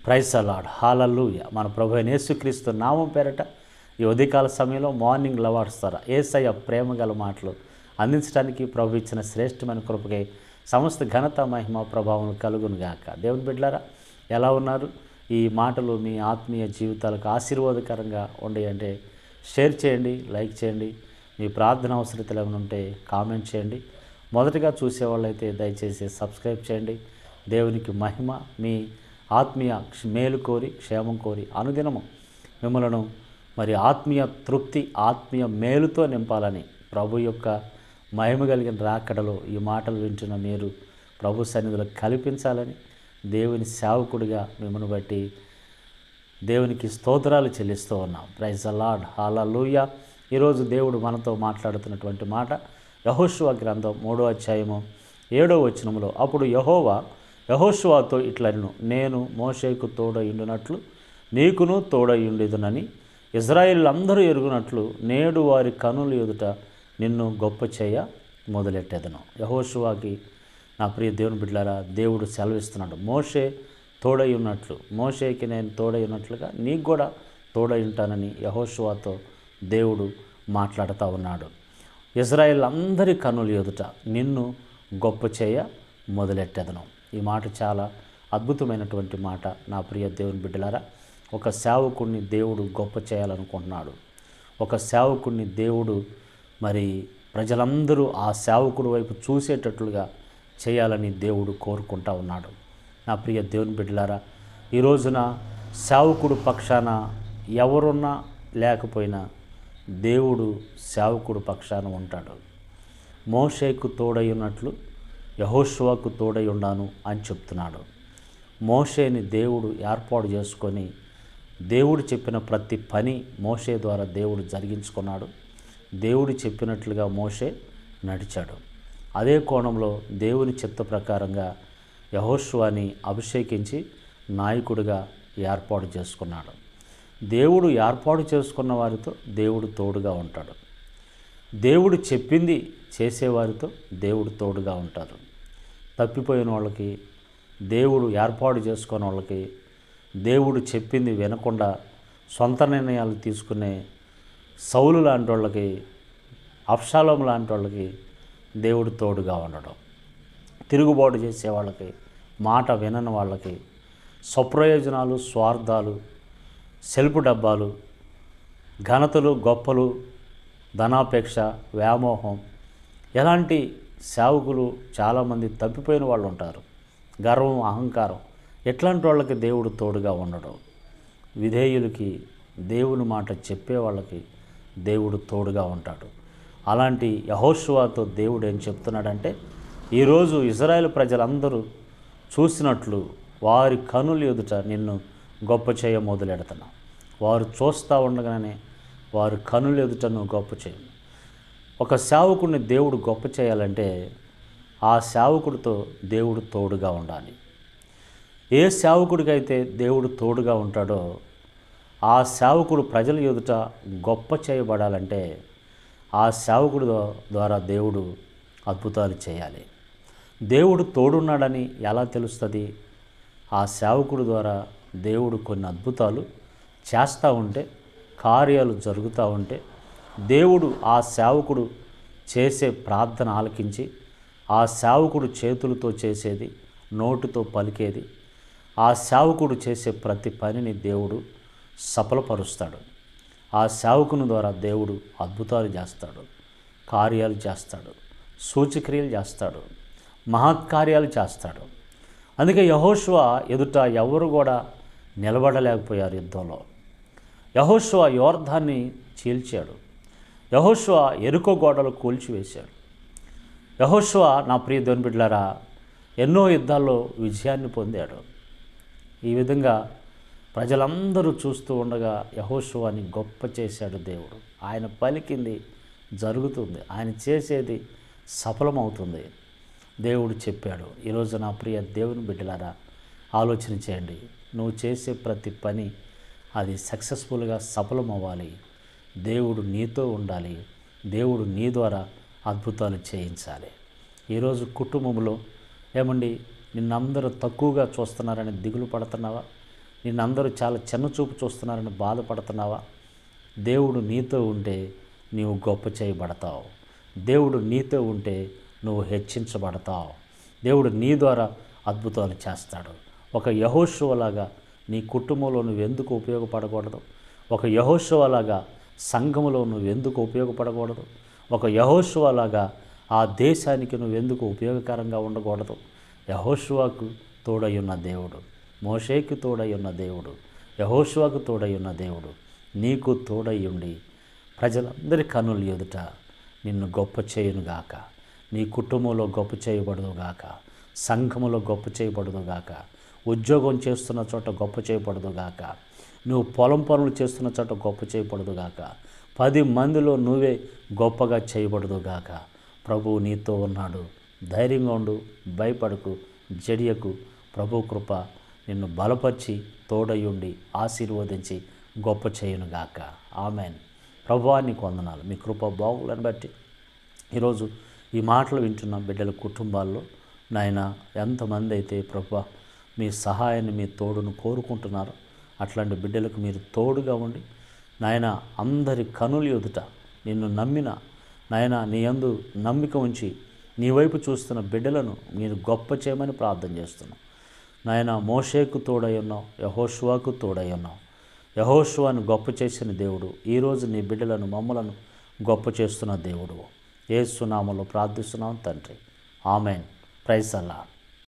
Praise the lord, హల్లెలూయా. మన ప్రభు అయిన యేసుక్రీస్తు నామం పేరట ఈ ఉదయకాల సమయంలో మార్నింగ్ లవాడుస్తారా యేసయ్య ప్రేమ గల మాటలు అందించడానికి ప్రభు ఇచ్చిన శ్రేష్టమైన కృపకై సమస్త ఘనత మహిమ ప్రభావం కలుగును గాక. దేవుని బిడ్డలారా, ఎలా ఉన్నారు? ఈ మాటలు మీ ఆత్మీయ జీవితాలకు ఆశీర్వాదకరంగా ఉండే షేర్ చేయండి, లైక్ చేయండి. మీ ప్రార్థన అవసరతలు ఏమైనా ఉంటే కామెంట్ చేయండి. మొదటగా చూసేవాళ్ళైతే దయచేసి సబ్స్క్రైబ్ చేయండి. దేవునికి మహిమ, మీ ఆత్మీయ మేలు కోరి, క్షేమం కోరి అనుదినము మిమ్మలను మరి ఆత్మీయ తృప్తి, ఆత్మీయ మేలుతో నింపాలని ప్రభు యొక్క మహిమ కలిగిన రాకడలో ఈ మాటలు వింటున్న మీరు ప్రభు సన్నిధిలో కల్పించాలని దేవుని సేవకుడిగా మిమ్మల్ని బట్టి దేవునికి స్తోత్రాలు చెల్లిస్తూ ఉన్నాం. ప్రైజ్ ద లార్డ్, హల్లెలూయా. ఈరోజు దేవుడు మనతో మాట్లాడుతున్నటువంటి మాట యెహోషువ గ్రంథం 3వ అధ్యాయము 7వ వచనములో, అప్పుడు యెహోషువతో ఇట్లనెను, నేను మోషేకు తోడయుండునట్లు నీకును తోడయుండెదనని ఇశ్రాయేలులందరూ ఎరుగునట్లు నేడు వారి కనుల ఎదుట నిన్ను గొప్ప చేయ మొదలెట్టేదను. యెహోషువకి నా ప్రియ దేవుని బిడ్డలారా, దేవుడు సెలవిస్తున్నాడు, మోషే తోడై ఉన్నట్లు, మోషేకి నేను తోడై ఉన్నట్లుగా నీకు కూడా తోడై ఉంటానని యెహోషువతో దేవుడు మాట్లాడుతూ ఉన్నాడు. ఇశ్రాయేలులందరి కనుల ఎదుట నిన్ను గొప్ప చేయ మొదలెట్టేదను. ఈ మాట చాలా అద్భుతమైనటువంటి మాట. నా ప్రియ దేవుని బిడ్డలారా, ఒక సేవకుడిని దేవుడు గొప్ప చేయాలనుకుంటున్నాడు. ఒక సేవకుడిని దేవుడు మరి ప్రజలందరూ ఆ సేవకుడి వైపు చూసేటట్లుగా చేయాలని దేవుడు కోరుకుంటా ఉన్నాడు. నా ప్రియ దేవుని బిడ్డలారా, ఈ రోజున సేవకుడు పక్షాన ఎవరున్నా లేకపోయినా దేవుడు సేవకుడు పక్షాన ఉంటాడు. మోషేకు తోడై ఉన్నట్లు యెహోషువకు తోడై ఉన్నాను అని చెప్తున్నాడు. మోషేని దేవుడు ఏర్పాటు చేసుకొని దేవుడు చెప్పిన ప్రతి పని మోషే ద్వారా దేవుడు జరిగించుకున్నాడు. దేవుడు చెప్పినట్లుగా మోషే నడిచాడు. అదే కోణంలో దేవుని చిత్త ప్రకారంగా యెహోషువని అభిషేకించి నాయకుడిగా ఏర్పాటు చేసుకున్నాడు. దేవుడు ఏర్పాటు చేసుకున్న వారితో దేవుడు తోడుగా ఉంటాడు. దేవుడు చెప్పింది చేసేవారితో దేవుడు తోడుగా ఉంటారు. తప్పిపోయిన వాళ్ళకి, దేవుడు ఏర్పాటు చేసుకున్న వాళ్ళకి, దేవుడు చెప్పింది వినకుండా సొంత నిర్ణయాలు తీసుకునే సౌలు లాంటి వాళ్ళకి, అబ్షాలోము లాంటి వాళ్ళకి దేవుడు తోడుగా ఉండడం. తిరుగుబాటు చేసే వాళ్ళకి, మాట వినని వాళ్ళకి, స్వప్రయోజనాలు, స్వార్థాలు, సెల్పు డబ్బాలు, ఘనతలు, గొప్పలు, ధనాపేక్ష, వ్యామోహం, ఎలాంటి సేవకులు చాలామంది తప్పిపోయిన వాళ్ళు ఉంటారు. గర్వం, అహంకారం, ఎట్లాంటి వాళ్ళకి దేవుడు తోడుగా ఉండడం. విధేయులకి, దేవుని మాట చెప్పే వాళ్ళకి దేవుడు తోడుగా ఉంటాడు. అలాంటి యెహోషువతో దేవుడు ఏం చెప్తున్నాడంటే, ఈరోజు ఇశ్రాయేలు ప్రజలందరూ చూసినట్లు వారి కనుల ఎదుట నిన్ను గొప్ప చేయ మొదలెడుతున్నా. వారు చూస్తూ ఉండగానే వారి కనుల ఎదుట నువ్వు గొప్ప చేయి. ఒక సేవకుడిని దేవుడు గొప్ప చేయాలంటే ఆ సేవకుడితో దేవుడు తోడుగా ఉండాలి. ఏ సేవకుడికైతే దేవుడు తోడుగా ఉంటాడో ఆ సేవకుడు ప్రజల ఎదుట గొప్ప చేయబడాలంటే ఆ సేవకుడి ద్వారా దేవుడు అద్భుతాలు చేయాలి. దేవుడు తోడున్నాడని ఎలా తెలుస్తుంది? ఆ సేవకుడి ద్వారా దేవుడు కొన్ని అద్భుతాలు చేస్తూ ఉంటే, కార్యాలు జరుగుతూ ఉంటే, దేవుడు ఆ సేవకుడు చేసే ప్రార్థన ఆలకించి, ఆ సేవకుడు చేతులతో చేసేది, నోటితో పలికేది, ఆ సేవకుడు చేసే ప్రతి పనిని దేవుడు సఫలపరుస్తాడు. ఆ సేవకుని ద్వారా దేవుడు అద్భుతాలు చేస్తాడు, కార్యాలు చేస్తాడు, సూచక్రియలు చేస్తాడు, మహత్కార్యాలు చేస్తాడు. అందుకే యెహోషువ ఎదుట ఎవరు కూడా నిలబడలేకపోయారు యుద్ధంలో. యెహోషువ యోర్దాన్ని చీల్చాడు. యెహోషువ యెరికో గోడలు కూల్చివేశాడు. యెహోషువ, నా ప్రియ దేవుని బిడ్డలారా, ఎన్నో యుద్ధాల్లో విజయాన్ని పొందాడు. ఈ విధంగా ప్రజలందరూ చూస్తూ ఉండగా యెహోషువని గొప్ప చేశాడు దేవుడు. ఆయన పలికింది జరుగుతుంది, ఆయన చేసేది సఫలమవుతుంది. దేవుడు చెప్పాడు. ఈరోజు నా ప్రియ దేవుని బిడ్డలారా, ఆలోచన చేయండి. నువ్వు చేసే ప్రతి పని అది సక్సెస్ఫుల్గా సఫలమవ్వాలి. దేవుడు నీతో ఉండాలి. దేవుడు నీ ద్వారా అద్భుతాలు చేయించాలి. ఈరోజు కుటుంబంలో ఏమండి నిన్నందరూ తక్కువగా చూస్తున్నారని దిగులు పడుతున్నావా? నిన్నందరూ చాలా చిన్నచూపు చూస్తున్నారని బాధపడుతున్నావా? దేవుడు నీతో ఉంటే నీవు గొప్ప చేయబడతావు. దేవుడు నీతో ఉంటే నువ్వు హెచ్చించబడతావు. దేవుడు నీ ద్వారా అద్భుతాలు చేస్తాడు. ఒక యెహోషువలాగా నీ కుటుంబంలో నువ్వెందుకు ఉపయోగపడకూడదు? ఒక యెహోషువలాగా సంఘములో నువ్వెందుకు ఉపయోగపడకూడదు? ఒక యెహోషువలాగా ఆ దేశానికి నువ్వెందుకు ఉపయోగకరంగా ఉండకూడదు? యెహోషువకు తోడై ఉన్న దేవుడు, మోషేకు తోడై ఉన్న దేవుడు, యెహోషువకు తోడై ఉన్న దేవుడు నీకు తోడై ఉండి ప్రజలందరి కన్నుల ఎదుట నిన్ను గొప్ప చేయునుగాక. నీ కుటుంబంలో గొప్ప చేయబడునుగాక. సంఘములో గొప్ప చేయబడునుగాక. ఉద్యోగం చేస్తున్న చోట గొప్ప చేయబడునుగాక. నువ్వు పొలం పనులు చేస్తున్న చోట గొప్ప చేయబడునుగాక. 10 మందిలో నువ్వే గొప్పగా చేయబడునుగాక. ప్రభువు నీతో ఉన్నాడు. ధైర్యంగా ఉండు, భయపడకు, జడియకు. ప్రభు కృప నిన్ను బలపరిచి తోడయుండి ఆశీర్వదించి గొప్ప చేయునుగాక. ఆమెన్. ప్రభువా నీకు వందనాలు. మీ కృప బాగులను బట్టి ఈరోజు ఈ మాటలు వింటున్న బిడ్డల కుటుంబాల్లో నాయన ఎంతమంది అయితే ప్రభువా మీ సహాయాన్ని, మీ తోడును కోరుకుంటున్నారు, అట్లాంటి బిడ్డలకు మీరు తోడుగా ఉండి నాయన అందరి కనుల ఎదుట నిన్ను నమ్మిన నాయన నీ యందు నమ్మిక ఉంచి నీ వైపు చూస్తున్న బిడ్డలను మీరు గొప్ప చేయమని ప్రార్థన చేస్తున్నాం. నాయన మోషేకు తోడై ఉన్నావు, యెహోషువకు తోడై ఉన్నావు. యెహోషువను గొప్ప చేసిన దేవుడు ఈరోజు నీ బిడ్డలను మమ్మలను గొప్ప చేస్తున్న దేవుడు. యేసు నామములో ప్రార్థిస్తున్నాం తండ్రి. ఆమెన్. Praise the lord.